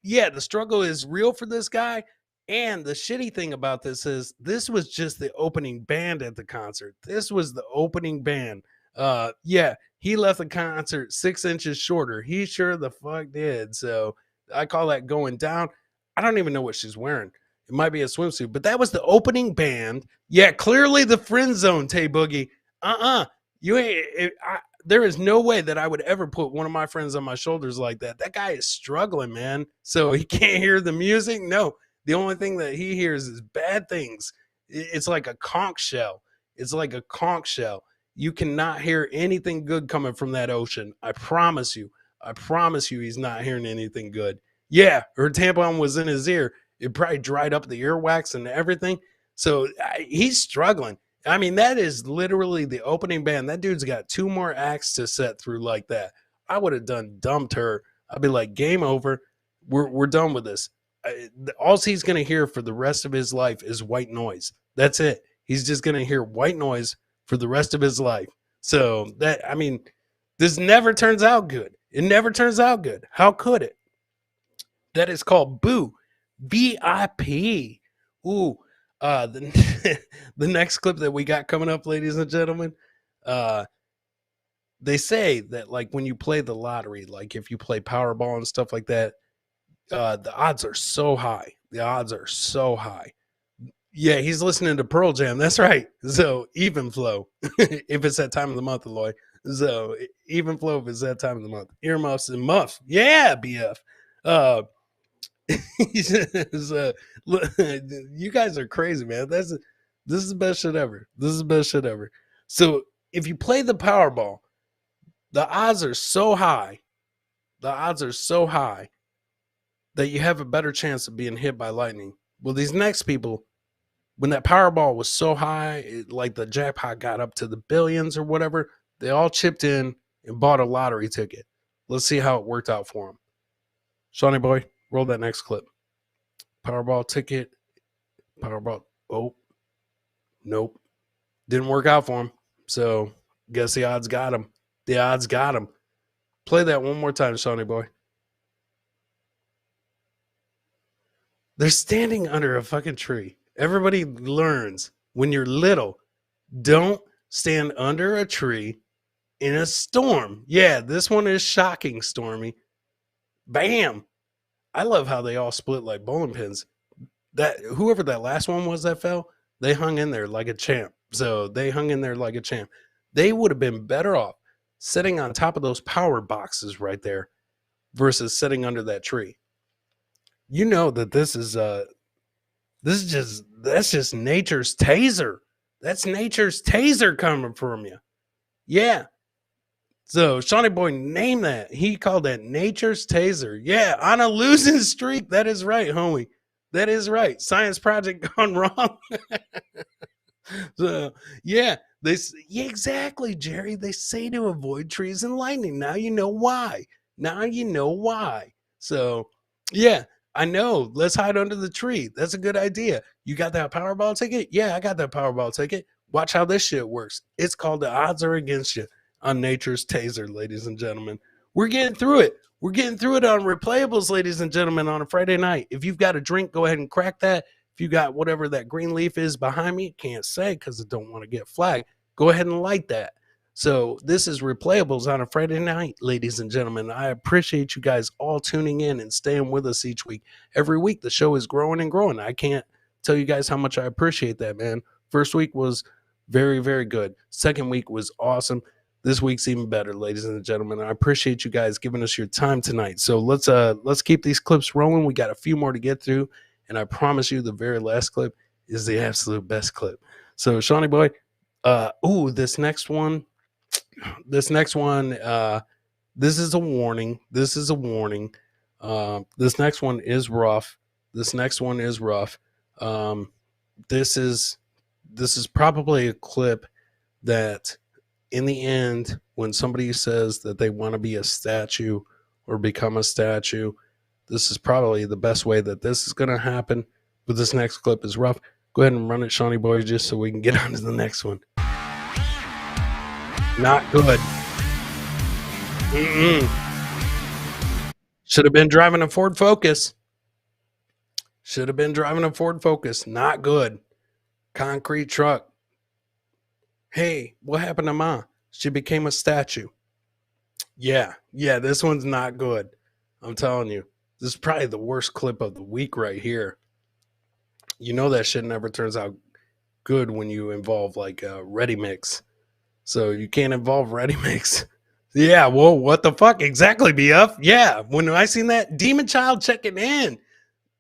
Yeah, the struggle is real for this guy. And the shitty thing about this is this was just the opening band at the concert. This was the opening band. Yeah, he left the concert 6 inches shorter. He sure the fuck did. So I call that going down. I don't even know what she's wearing. It might be a swimsuit, but that was the opening band. Yeah, clearly the friend zone, Tay Boogie. You ain't. There is no way that I would ever put one of my friends on my shoulders like that. That guy is struggling, man. So he can't hear the music. No, the only thing that he hears is bad things. It's like a conch shell. It's like a conch shell. You cannot hear anything good coming from that ocean. I promise you. I promise you he's not hearing anything good. Yeah, her tampon was in his ear. It probably dried up the earwax and everything. So he's struggling. I mean, that is literally the opening band. That dude's got 2 more acts to set through like that. I would have dumped her. I'd be like, game over. We're done with this. All he's going to hear for the rest of his life is white noise. That's it. He's just going to hear white noise for the rest of his life. So that, I mean, this never turns out good. It never turns out good. How could it? That is called Boo. BIP. Ooh, the, the next clip that we got coming up, ladies and gentlemen, they say that like when you play the lottery, like if you play Powerball and stuff like that, the odds are so high. The odds are so high. Yeah, he's listening to Pearl Jam. That's right. So even flow, if it's that time of the month, Eloy. So even flow if it's that time of the month. Earmuffs and muffs. Yeah, BF. He says, you guys are crazy, man. This is the best shit ever. This is the best shit ever. So if you play the Powerball, the odds are so high. The odds are so high that you have a better chance of being hit by lightning. Well, these next people, when that Powerball was so high, like the jackpot got up to the billions or whatever, they all chipped in and bought a lottery ticket. Let's see how it worked out for them. Shawnee boy, roll that next clip. Powerball ticket. Powerball. Oh, nope. Didn't work out for him. So guess the odds got him. The odds got him. Play that one more time, Shawnee boy. They're standing under a fucking tree. Everybody learns when you're little, don't stand under a tree in a storm. Yeah, this one is shocking, Stormy. Bam. I love how they all split like bowling pins. That whoever that last one was that fell, they hung in there like a champ. So they hung in there like a champ. They would have been better off sitting on top of those power boxes right there versus sitting under that tree. You know that that's just nature's taser. That's nature's taser coming from you. Yeah. So Shawnee boy named that. He called that nature's taser. Yeah, on a losing streak. That is right, homie. That is right. Science project gone wrong. So yeah, exactly, Jerry. They say to avoid trees and lightning. Now you know why. Now you know why. So yeah, I know. Let's hide under the tree. That's a good idea. You got that Powerball ticket? Yeah, I got that Powerball ticket. Watch how this shit works. It's called The Odds Are Against You on Nature's Taser, ladies and gentlemen. We're getting through it. We're getting through it on Replayables, ladies and gentlemen, on a Friday night. If you've got a drink, go ahead and crack that. If you got whatever that green leaf is behind me, can't say because I don't want to get flagged. Go ahead and light that. So this is Replayables on a Friday night, ladies and gentlemen. I appreciate you guys all tuning in and staying with us each week. Every week, the show is growing and growing. I can't tell you guys how much I appreciate that, man. First week was very, very good. Second week was awesome. This week's even better, ladies and gentlemen. I appreciate you guys giving us your time tonight. So let's keep these clips rolling. We got a few more to get through, and I promise you the very last clip is the absolute best clip. So Shawnee boy, this next one, this is a warning. This is a warning. This next one is rough. This is probably a clip that in the end, when somebody says that they want to be a statue or become a statue, this is probably the best way that this is going to happen. But this next clip is rough. Go ahead and run it, Shawnee boy, just so we can get on to the next one. Not good. Should have been driving a Ford Focus. Not good. Concrete truck. Hey, what happened to Ma? She became a statue. Yeah, this one's not good. I'm telling you. This is probably the worst clip of the week right here. You know that shit never turns out good when you involve like Ready Mix. So you can't involve Ready Mix. Yeah, whoa, what the fuck? Exactly, BF. Yeah, when I seen that, Demon Child checking in.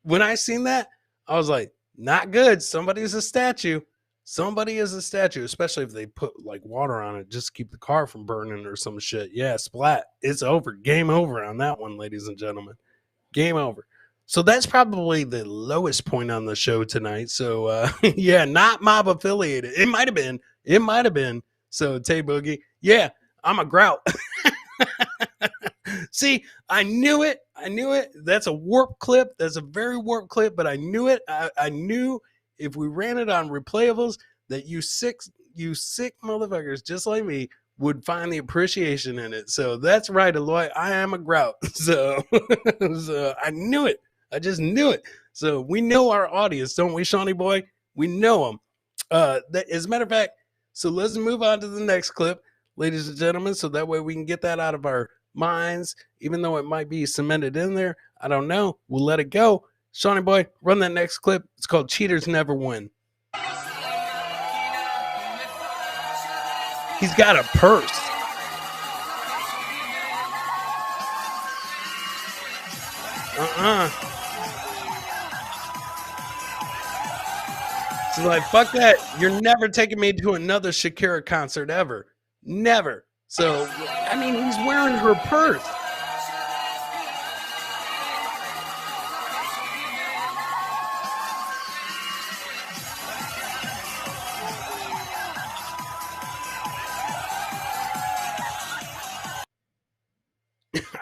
When I seen that, I was like, not good. Somebody's a statue. Somebody is a statue, especially if they put like water on it just to keep the car from burning or some shit. Yeah, splat. It's over. Game over on that one, ladies and gentlemen. Game over. So that's probably the lowest point on the show tonight. So, yeah, not mob affiliated. It might have been. So, Tay Boogie, yeah, I'm a grout. See, I knew it. That's a warped clip. That's a very warped clip, but I knew it. I knew if we ran it on Replayables that you you sick motherfuckers just like me would find the appreciation in it. So that's right, Eloy. I am a grout. So, so I knew it. I just knew it. So we know our audience, don't we, Shawnee boy? We know them. As a matter of fact, so let's move on to the next clip, ladies and gentlemen, so that way we can get that out of our minds, even though it might be cemented in there. I don't know. We'll let it go. Shawnee boy, run that next clip. It's called Cheaters Never Win. He's got a purse. She's like, fuck that. You're never taking me to another Shakira concert ever. Never. So, I mean, he's wearing her purse.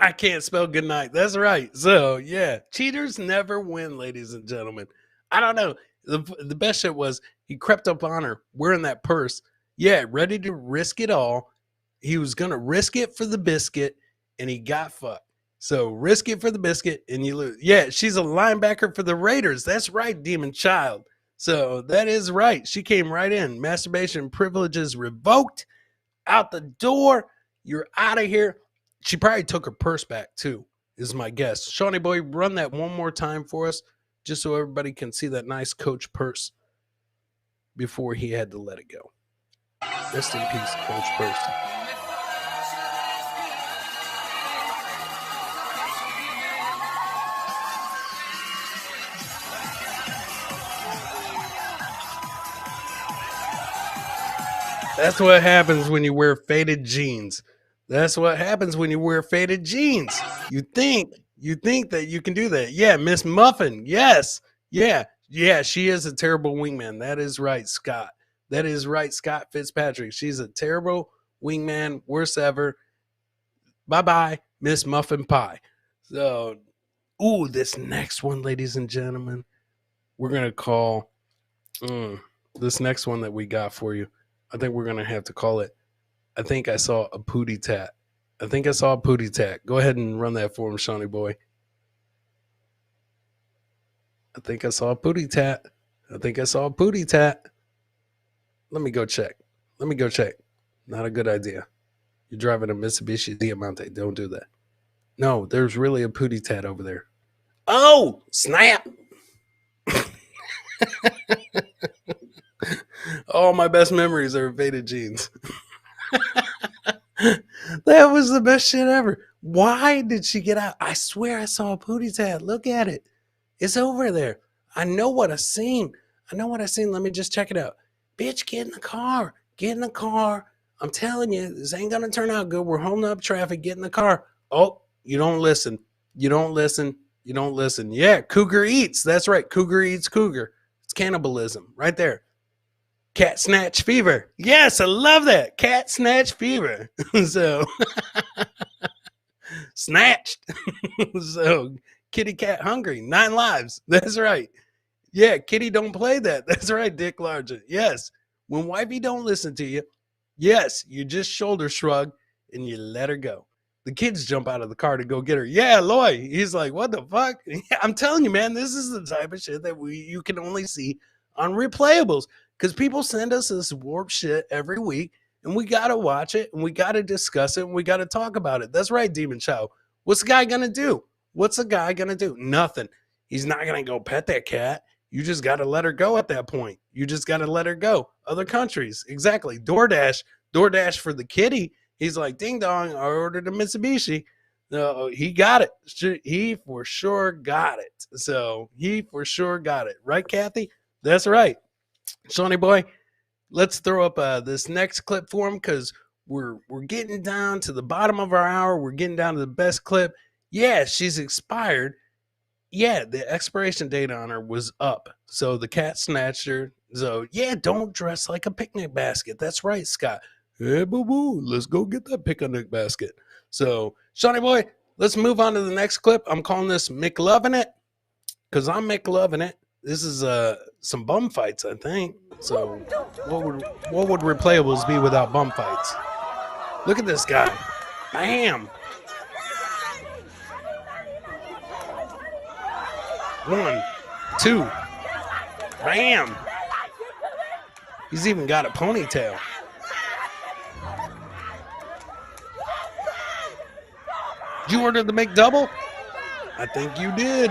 I can't spell good night. That's right. So, yeah, cheaters never win, ladies and gentlemen. I don't know. The best shit was he crept up on her wearing that purse. Yeah, ready to risk it all. He was going to risk it for the biscuit, and he got fucked. So, risk it for the biscuit, and you lose. Yeah, she's a linebacker for the Raiders. That's right, Demon Child. So, that is right. She came right in. Masturbation privileges revoked. Out the door. You're out of here. She probably took her purse back, too, is my guess. Shawnee boy, run that one more time for us, just so everybody can see that nice Coach purse before he had to let it go. Rest in peace, Coach Purse. That's what happens when you wear faded jeans. That's what happens when you wear faded jeans. You think that you can do that. Yeah, Miss Muffin. Yes. Yeah, she is a terrible wingman. That is right, Scott. That is right, Scott Fitzpatrick. She's a terrible wingman, worst ever. Bye-bye, Miss Muffin Pie. So, this next one, ladies and gentlemen, we're going to call this next one that we got for you. I think we're going to have to call it, I think I saw a pootie tat. I think I saw a pootie tat. Go ahead and run that for him, Shawnee boy. I think I saw a pootie tat. I think I saw a pootie tat. Let me go check. Not a good idea. You're driving a Mitsubishi Diamante. Don't do that. No, there's really a pootie tat over there. Oh, snap. All my best memories are faded jeans. That was the best shit ever. Why did she get out? I swear I saw a pootie tat. Look at it. It's over there. I know what I seen. Let me just check it out. Bitch, get in the car. Get in the car. I'm telling you, this ain't going to turn out good. We're holding up traffic. Get in the car. Oh, you don't listen. Yeah, Cougar eats. That's right. Cougar eats Cougar. It's cannibalism right there. Cat snatch fever. Yes, I love that. Cat snatch fever. So, snatched. So, kitty cat hungry. 9 lives. That's right. Yeah, kitty don't play that. That's right, Dick Largent. Yes, when wifey don't listen to you, yes, you just shoulder shrug and you let her go. The kids jump out of the car to go get her. Yeah, Loy. He's like, what the fuck? I'm telling you, man, this is the type of shit that you can only see on Replayables. Because people send us this warped shit every week, and we got to watch it, and we got to discuss it, and we got to talk about it. That's right, Demon Chow. What's the guy going to do? Nothing. He's not going to go pet that cat. You just got to let her go at that point. You just got to let her go. Other countries, exactly. DoorDash for the kitty. He's like, ding dong, I ordered a Mitsubishi. No, he got it. He for sure got it. Right, Kathy? That's right. Shawnee boy, let's throw up this next clip for him because we're getting down to the bottom of our hour. We're getting down to the best clip. Yeah, she's expired. Yeah, the expiration date on her was up. So the cat snatched her. So, yeah, don't dress like a picnic basket. That's right, Scott. Hey, boo-boo, let's go get that picnic basket. So, Shawnee boy, let's move on to the next clip. I'm calling this McLovin' It because I'm McLovin' It. This is some bum fights, I think. So what would replayables be without bum fights? Look at this guy. Bam. 1, 2. Bam. He's even got a ponytail. Did you order the McDouble? I think you did.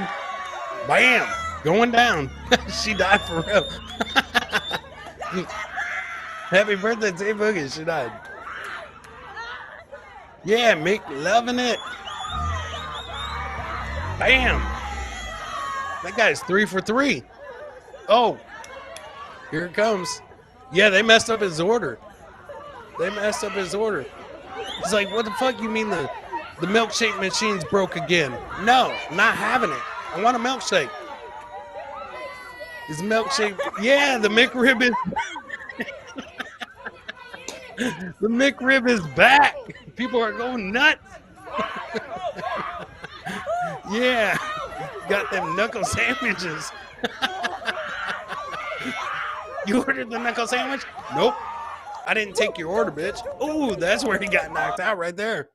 Bam. Going down. She died for real. Happy birthday to Boogie. She died. Yeah, Mick, loving it. Bam. That guy's 3 for 3. Oh, here it comes. Yeah, they messed up his order. It's like, what the fuck you mean the milkshake machine's broke again? No, not having it. I want a milkshake. Is milkshake? Yeah, the McRib is. The McRib is back. People are going nuts. Yeah, got them knuckle sandwiches. You ordered the knuckle sandwich? Nope. I didn't take your order, bitch. Ooh, that's where he got knocked out right there.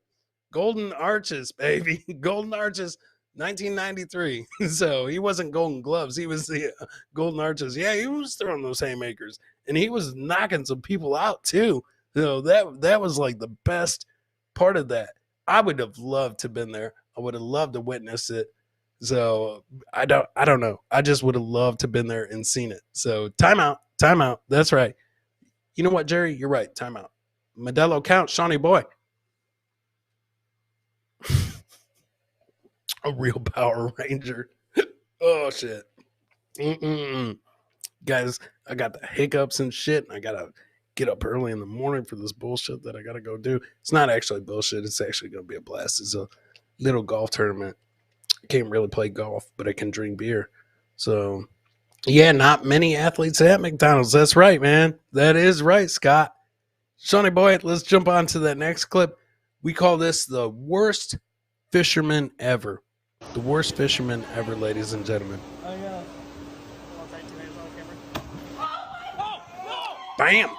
Golden Arches, baby. Golden Arches, 1993. So he wasn't Golden Gloves. He was the Golden Arches. Yeah, he was throwing those haymakers. And he was knocking some people out, too. So that was like the best part of that. I would have loved to have been there. I would have loved to witness it. So I don't know. I just would have loved to have been there and seen it. So timeout. That's right. You know what, Jerry? You're right. Timeout. Modelo count, Shawnee boy. A real Power Ranger. Oh shit. Guys, I got the hiccups and shit. And I gotta get up early in the morning for this bullshit that I gotta go do. It's not actually bullshit. It's actually gonna be a blast. It's a little golf tournament. I can't really play golf, but I can drink beer. So yeah, not many athletes at McDonald's. That's right, man. That is right, Scott. Shawnee boy, let's jump on to that next clip. We call this the worst fisherman ever. The worst fisherman ever, ladies and gentlemen. Oh, yeah. Bam!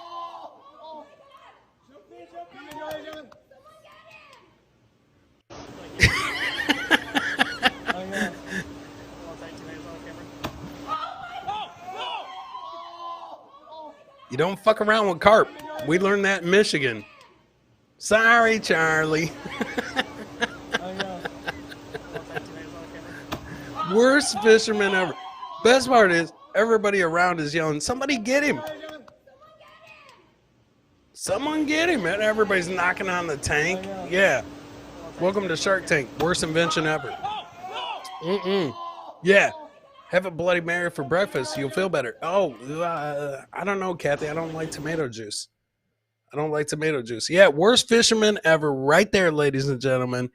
You don't fuck around with carp. We learned that in Michigan. Sorry, Charlie. Worst fisherman ever. Best part is everybody around is yelling, somebody get him. Someone get him. And everybody's knocking on the tank. Yeah. Welcome to Shark Tank. Worst invention ever. Yeah. Have a Bloody Mary for breakfast. You'll feel better. Oh, I don't know, Kathy. I don't like tomato juice. Yeah, worst fisherman ever right there, ladies and gentlemen.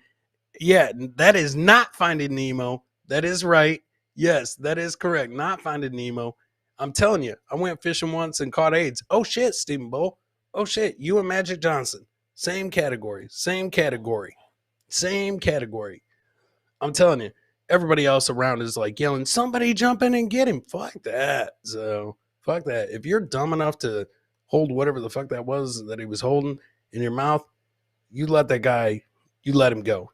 Yeah, that is not Finding Nemo. That is right. Yes, that is correct. Not Finding Nemo. I'm telling you, I went fishing once and caught AIDS. Oh, shit, Stephen Bull. Oh, shit, you and Magic Johnson. Same category. I'm telling you, everybody else around is like yelling, somebody jump in and get him. Fuck that. So, fuck that. If you're dumb enough to hold whatever the fuck that was that he was holding in your mouth, you let that guy, you let him go.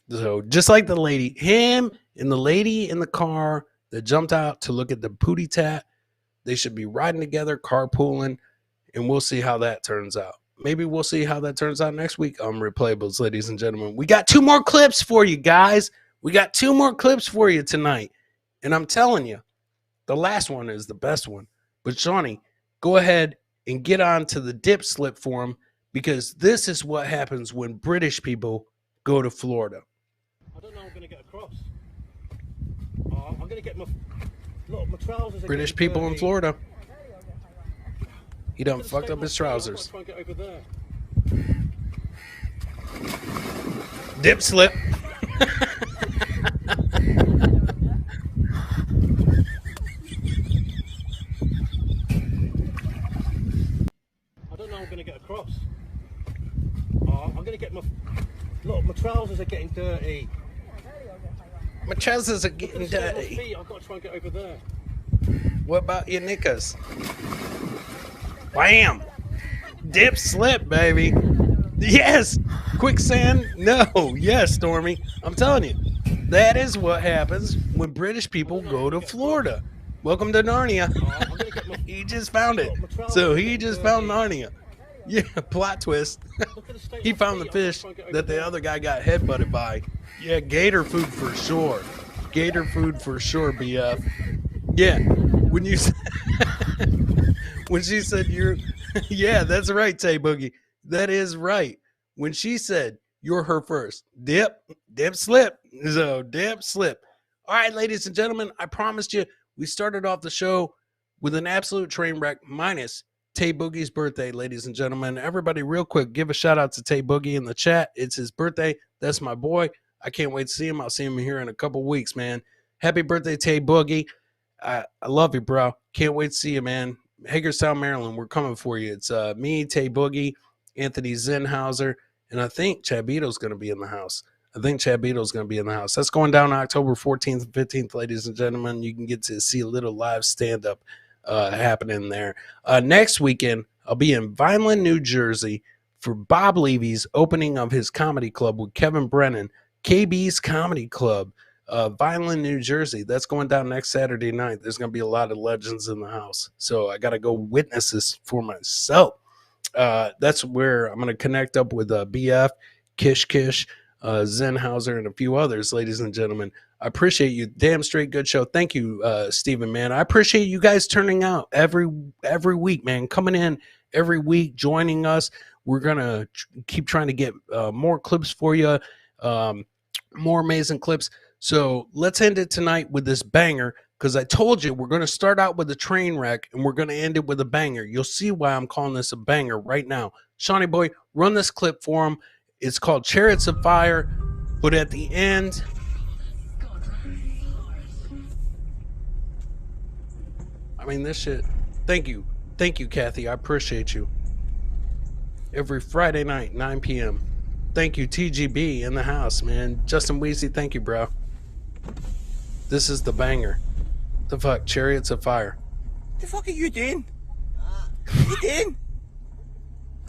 So just like the lady, him and the lady in the car that jumped out to look at the pootie tat, they should be riding together, carpooling, and we'll see how that turns out. Maybe we'll see how that turns out next week on Replayables, ladies and gentlemen. We got 2 more clips for you guys. We got 2 more clips for you tonight. And I'm telling you, the last one is the best one. But Shawnee, go ahead and get on to the dip slip for him, because this is what happens when British people go to Florida. I don't know. I'm going to get across. I'm going to get my trousers. British people in Florida. He done fucked up his trousers. Try and get over there. Dip slip. I don't know. I'm going to get across. I'm going to get my trousers are getting dirty. My trousers are getting dirty. I've got to try and get over there. What about your knickers? Bam! Dip slip, baby. Yes! Quicksand? No. Yes, Stormy. I'm telling you. That is what happens when British people go to Florida. Welcome to Narnia. He just found it. So he just found Narnia. Yeah, plot twist. He found the fish that the other guy got headbutted by. Yeah, gator food for sure. Gator food for sure, BF. Yeah, when you when she said you're, yeah, that's right, Tay Boogie. That is right. When she said you're her first, dip, slip. So dip, slip. All right, ladies and gentlemen, I promised you we started off the show with an absolute train wreck minus Tay Boogie's birthday, ladies and gentlemen. Everybody, real quick, give a shout out to Tay Boogie in the chat. It's his birthday. That's my boy. I can't wait to see him. I'll see him here in a couple weeks, man. Happy birthday, Tay Boogie. I love you, bro. Can't wait to see you, man. Hagerstown, Maryland, we're coming for you. It's me, Tay Boogie, Anthony Zenhauser, and I think Chad Beto's going to be in the house. That's going down October 14th and 15th, ladies and gentlemen. You can get to see a little live stand-up happening there. Next weekend, I'll be in Vineland, New Jersey for Bob Levy's opening of his comedy club with Kevin Brennan, KB's Comedy Club, Vineland, New Jersey. That's going down next Saturday night. There's going to be a lot of legends in the house. So I got to go witness this for myself. That's where I'm going to connect up with BF, Kish, Zenhauser, and a few others, ladies and gentlemen. I appreciate you. Damn straight good show. Thank you, Stephen, man. I appreciate you guys turning out every week, man. Coming in every week, joining us. We're going to keep trying to get more clips for you, more amazing clips. So let's end it tonight with this banger, because I told you we're going to start out with a train wreck and we're going to end it with a banger. You'll see why I'm calling this a banger right now. Shawnee Boy, run this clip for him. It's called Chariots of Fire, but at the end, I mean, this shit. Thank you, Kathy. I appreciate you. Every Friday night, 9 p.m. Thank you, TGB in the house, man. Justin Weezy, thank you, bro. This is the banger. The fuck, Chariots of Fire. The fuck are you doing? What are you doing?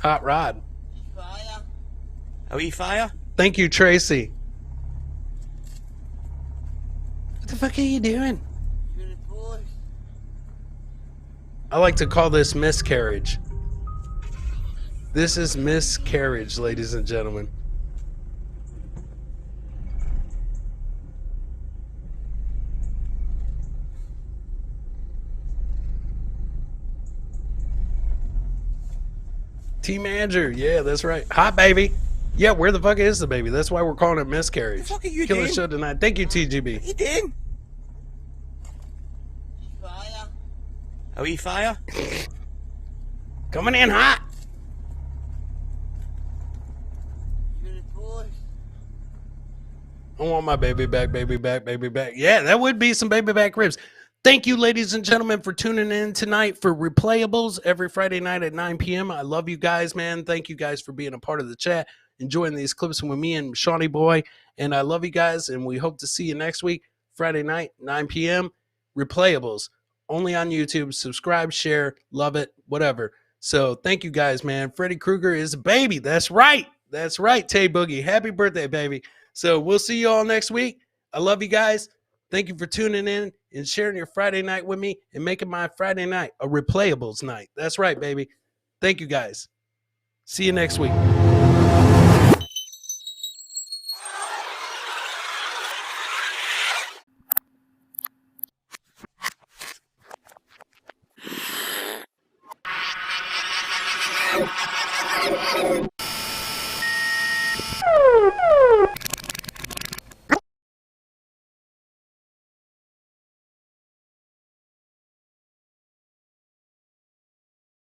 Hot Rod. Are we fire? Thank you, Tracy. What the fuck are you doing? I like to call this miscarriage. This is miscarriage, ladies and gentlemen. Team manager, yeah, that's right. Hot baby. Yeah, where the fuck is the baby? That's why we're calling it miscarriage. The fuck are you Killer doing? show tonight. Thank you, TGB. What are you doing? Are we fire? Coming in hot. I want my baby back, baby back, baby back. Yeah, that would be some baby back ribs. Thank you, ladies and gentlemen, for tuning in tonight for Replayables every Friday night at 9 p.m. I love you guys, man. Thank you guys for being a part of the chat, enjoying these clips with me and Shawnee Boy. And I love you guys, and we hope to see you next week, Friday night, 9 p.m. Replayables, only on YouTube. Subscribe, share, love it, whatever. So thank you guys, man. Freddy Krueger is a baby. That's right. That's right, Tay Boogie. Happy birthday, baby. So we'll see you all next week. I love you guys. Thank you for tuning in and sharing your Friday night with me and making my Friday night a Replayables night. That's right, baby. Thank you, guys. See you next week.